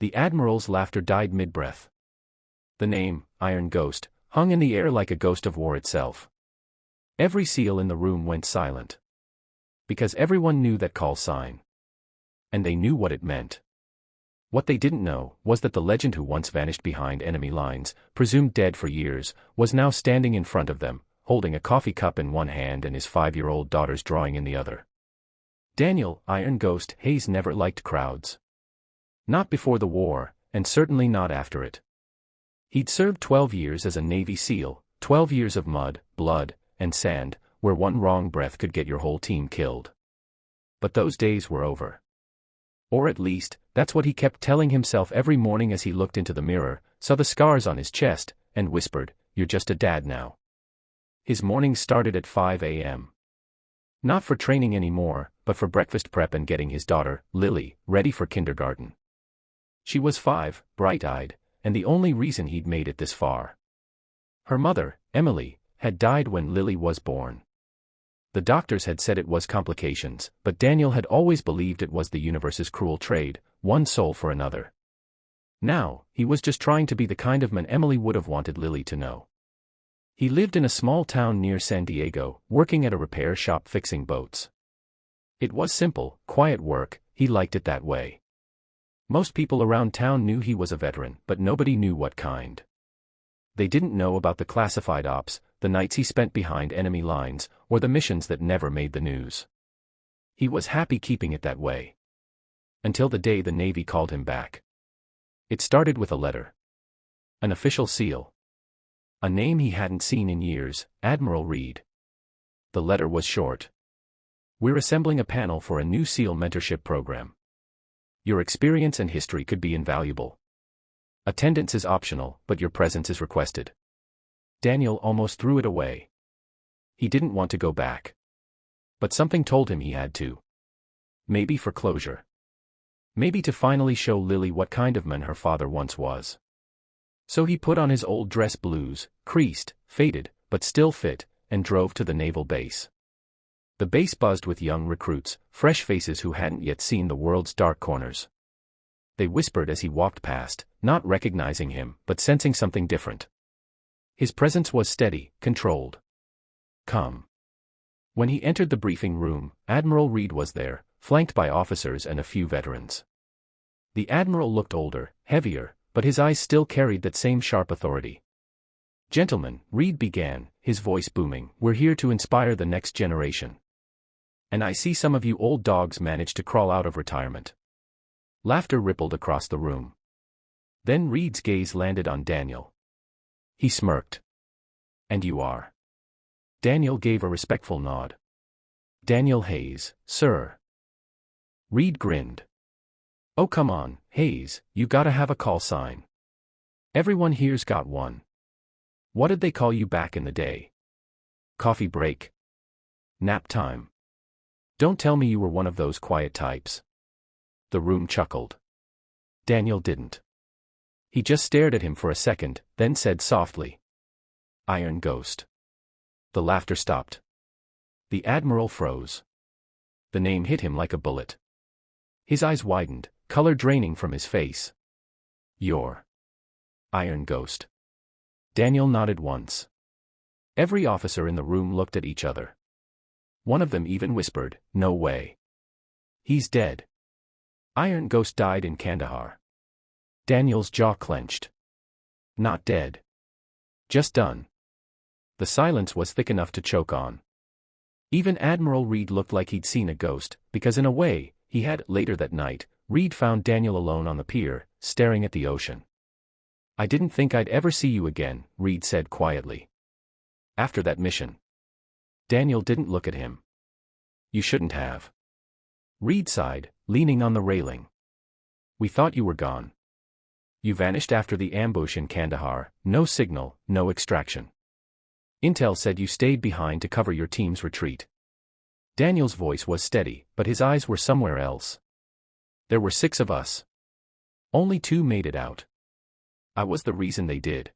The Admiral's laughter died mid-breath. The name, Iron Ghost, hung in the air like a ghost of war itself. Every SEAL in the room went silent. Because everyone knew that call sign. And they knew what it meant. What they didn't know was that the legend who once vanished behind enemy lines, presumed dead for years, was now standing in front of them, holding a coffee cup in one hand and his 5-year-old daughter's drawing in the other. Daniel, Iron Ghost, Hayes never liked crowds. Not before the war, and certainly not after it. He'd served 12 years as a Navy SEAL, 12 years of mud, blood, and sand, where one wrong breath could get your whole team killed. But those days were over. Or at least, that's what he kept telling himself every morning as he looked into the mirror, saw the scars on his chest, and whispered, "You're just a dad now." His mornings started at 5 a.m. Not for training anymore, but for breakfast prep and getting his daughter, Lily, ready for kindergarten. She was 5, bright-eyed, and the only reason he'd made it this far. Her mother, Emily, had died when Lily was born. The doctors had said it was complications, but Daniel had always believed it was the universe's cruel trade, one soul for another. Now, he was just trying to be the kind of man Emily would have wanted Lily to know. He lived in a small town near San Diego, working at a repair shop fixing boats. It was simple, quiet work, he liked it that way. Most people around town knew he was a veteran, but nobody knew what kind. They didn't know about the classified ops, the nights he spent behind enemy lines, or the missions that never made the news. He was happy keeping it that way. Until the day the Navy called him back. It started with a letter. An official SEAL. A name he hadn't seen in years, Admiral Reed. The letter was short. "We're assembling a panel for a new SEAL mentorship program. Your experience and history could be invaluable. Attendance is optional, but your presence is requested." Daniel almost threw it away. He didn't want to go back. But something told him he had to. Maybe for closure. Maybe to finally show Lily what kind of man her father once was. So he put on his old dress blues, creased, faded, but still fit, and drove to the naval base. The base buzzed with young recruits, fresh faces who hadn't yet seen the world's dark corners. They whispered as he walked past, not recognizing him, but sensing something different. His presence was steady, controlled. Come. When he entered the briefing room, Admiral Reed was there, flanked by officers and a few veterans. The Admiral looked older, heavier, but his eyes still carried that same sharp authority. "Gentlemen," Reed began, his voice booming, "we're here to inspire the next generation. And I see some of you old dogs managed to crawl out of retirement." Laughter rippled across the room. Then Reed's gaze landed on Daniel. He smirked. "And you are?" Daniel gave a respectful nod. "Daniel Hayes, sir." Reed grinned. "Oh come on, Hayes, you gotta have a call sign. Everyone here's got one. What did they call you back in the day? Coffee break? Nap time? Don't tell me you were one of those quiet types." The room chuckled. Daniel didn't. He just stared at him for a second, then said softly, "Iron Ghost." The laughter stopped. The Admiral froze. The name hit him like a bullet. His eyes widened, color draining from his face. "You're Iron Ghost." Daniel nodded once. Every officer in the room looked at each other. One of them even whispered, "No way. He's dead. Iron Ghost died in Kandahar." Daniel's jaw clenched. Not dead. Just done. The silence was thick enough to choke on. Even Admiral Reed looked like he'd seen a ghost, because in a way, he had. Later that night, Reed found Daniel alone on the pier, staring at the ocean. "I didn't think I'd ever see you again," Reed said quietly. "After that mission." Daniel didn't look at him. "You shouldn't have." Reed sighed, leaning on the railing. "We thought you were gone. You vanished after the ambush in Kandahar, no signal, no extraction. Intel said you stayed behind to cover your team's retreat." Daniel's voice was steady, but his eyes were somewhere else. "There were 6 of us. Only 2 made it out. I was the reason they did."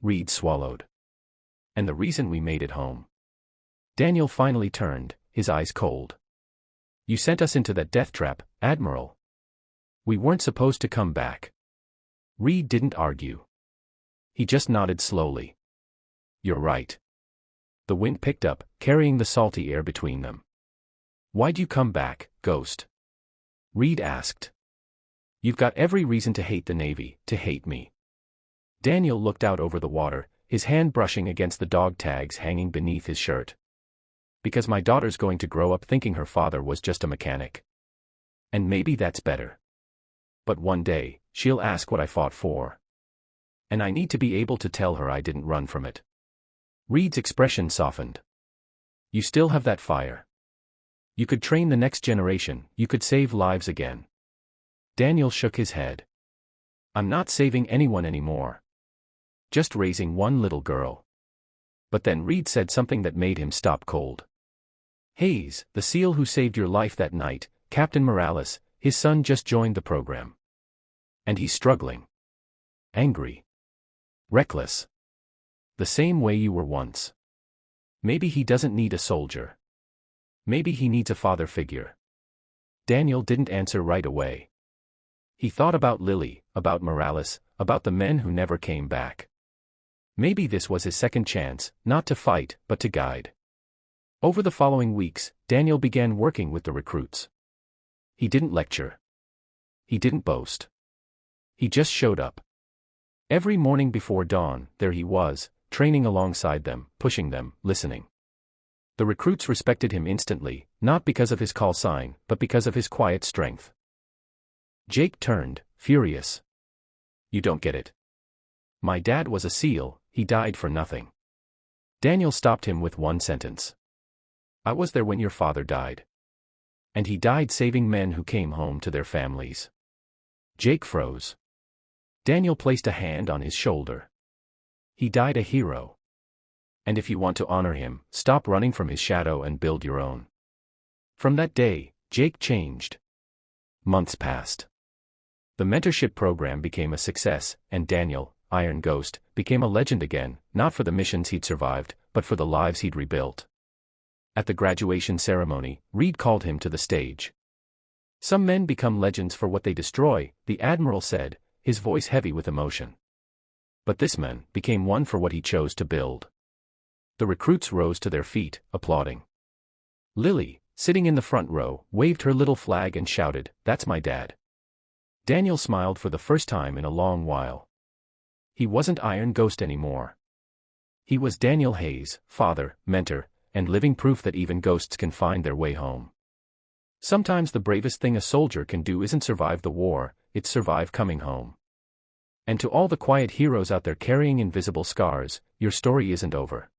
Reed swallowed. "And the reason we made it home." Daniel finally turned, his eyes cold. "You sent us into that death trap, Admiral. We weren't supposed to come back. Reed didn't argue. He just nodded slowly. You're right. The wind picked up, carrying the salty air between them. Why'd you come back, Ghost? Reed asked. You've got every reason to hate the Navy, to hate me. Daniel looked out over the water, his hand brushing against the dog tags hanging beneath his shirt. Because my daughter's going to grow up thinking her father was just a mechanic. And maybe that's better. But one day, she'll ask what I fought for. And I need to be able to tell her I didn't run from it. Reed's expression softened. You still have that fire. You could train the next generation, you could save lives again. Daniel shook his head. I'm not saving anyone anymore. Just raising one little girl. But then Reed said something that made him stop cold. Hayes, the SEAL who saved your life that night, Captain Morales, his son just joined the program. And he's struggling. Angry. Reckless. The same way you were once. Maybe he doesn't need a soldier. Maybe he needs a father figure. Daniel didn't answer right away. He thought about Lily, about Morales, about the men who never came back. Maybe this was his second chance, not to fight, but to guide. Over the following weeks, Daniel began working with the recruits. He didn't lecture. He didn't boast. He just showed up. Every morning before dawn, there he was, training alongside them, pushing them, listening. The recruits respected him instantly, not because of his call sign, but because of his quiet strength. Jake turned, furious. You don't get it. My dad was a SEAL, he died for nothing. Daniel stopped him with one sentence. I was there when your father died. And he died saving men who came home to their families. Jake froze. Daniel placed a hand on his shoulder. He died a hero. And if you want to honor him, stop running from his shadow and build your own. From that day, Jake changed. Months passed. The mentorship program became a success, and Daniel, Iron Ghost, became a legend again, not for the missions he'd survived, but for the lives he'd rebuilt. At the graduation ceremony, Reed called him to the stage. Some men become legends for what they destroy, the Admiral said, his voice heavy with emotion. But this man became one for what he chose to build. The recruits rose to their feet, applauding. Lily, sitting in the front row, waved her little flag and shouted, "That's my dad." Daniel smiled for the first time in a long while. He wasn't Iron Ghost anymore. He was Daniel Hayes, father, mentor, and living proof that even ghosts can find their way home. Sometimes the bravest thing a soldier can do isn't survive the war, it's survive coming home. And to all the quiet heroes out there carrying invisible scars, your story isn't over.